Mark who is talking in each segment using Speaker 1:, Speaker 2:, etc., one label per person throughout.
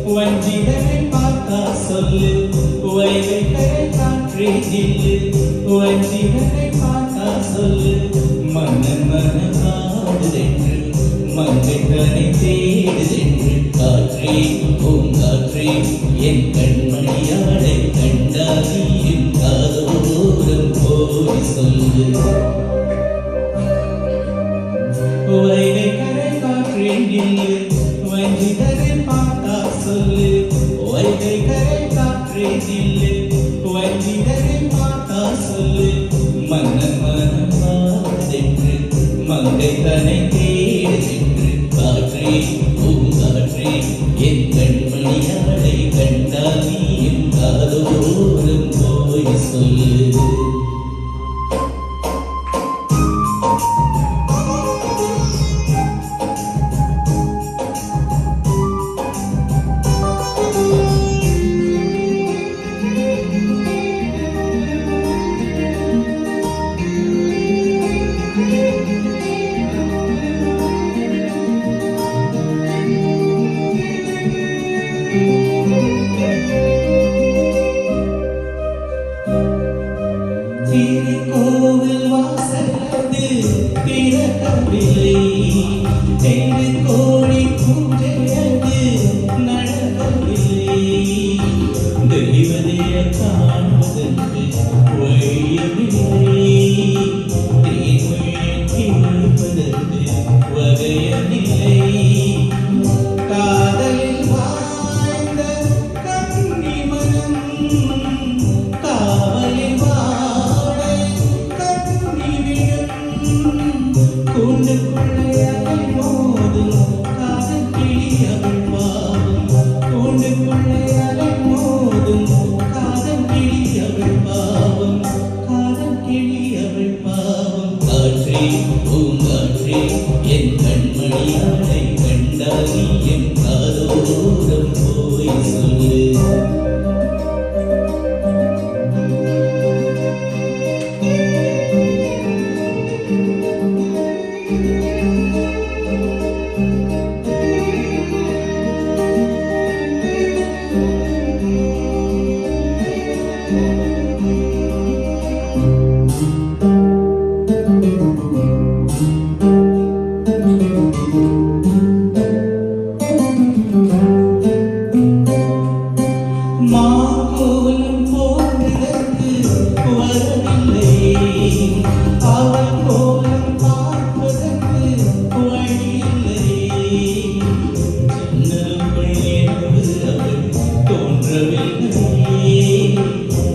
Speaker 1: வஞ்சிதனை பார்த்தா சொல்லு வைகை கரை காற்றே நில்லு வஞ்சிதனை பார்த்தா சொல்லு மன்னன் மனம் ஆடுதென்று மங்கை தனை தேடுதென்று காற்றே பூங்காற்றே என் கண்மணியாடை கண்டாதி என் காதோரம் போய் சொல்லு வைகை கரை காற்றே நில்லு வஞ்சிதனை பார்த்தா சொல்லு வைகை கரை காற்றே நில்லு வஞ்சிதனை பார்த்தா சொல்லு மன்னன் மனம் ஆடுதென்று மங்கை தனை தேடுதென்று காற்றே பூங்காற்றே என் கண்மணியாடை கண்டால் நீ என் காதோரம் போய் சொல்லு கோவில் வாசலது திறக்கவில்லை தேடி கோடி பூஜையது நடக்கவில்லை தெய்வதைய காண்பதற்கு வழியவில்லை தேவையை கேட்பதற்கு வகையவில்லை காதலில் வாழ்ந்த கண்ணி மனம் காவலில் பூங்காற்றே என் கண்மணியாடை கண்டால் நீ என் காதோரம் போய் சொல்லு மாகோலம் போவதற்கு வரவில்லை அவள் கோலம் பார்ப்பதற்கு வழியில்லை ஜன்னலுக்குள் என்று அவள் தோன்றவில்லை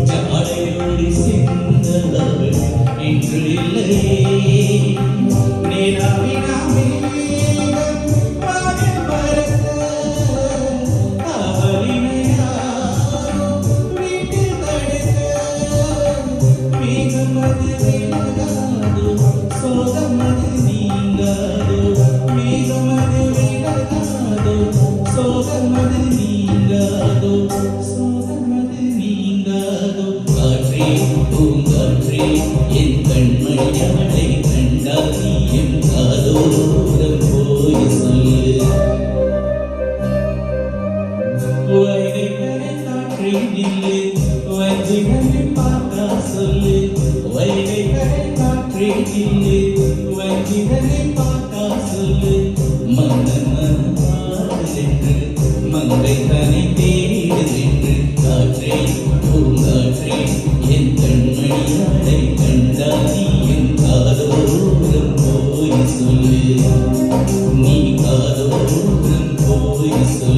Speaker 1: ஜாடையோடு சிந்தவள் இன்று இல்லை நிலாவினாமே பூங்காற்றே என் கண்மணியாடை கண்டால் நீ என் காதோரம் போய் சொல்லு வைகை கரை காற்றே நில்லு வஞ்சிதனை பார்த்தா சொல்லு வைகை கரை காற்றே நில்லு வஞ்சிதனை பார்த்தா சொல்லு மன்னன் மனம் ஆடுதென்று மங்கை தனை தேடுதென்று காற்றே பூங்காற்றே என் கண்மணியாடை கண்டால் நீ என் காதோரம் போய் சொல்லு நீ காதோரம் போய் சொல்லு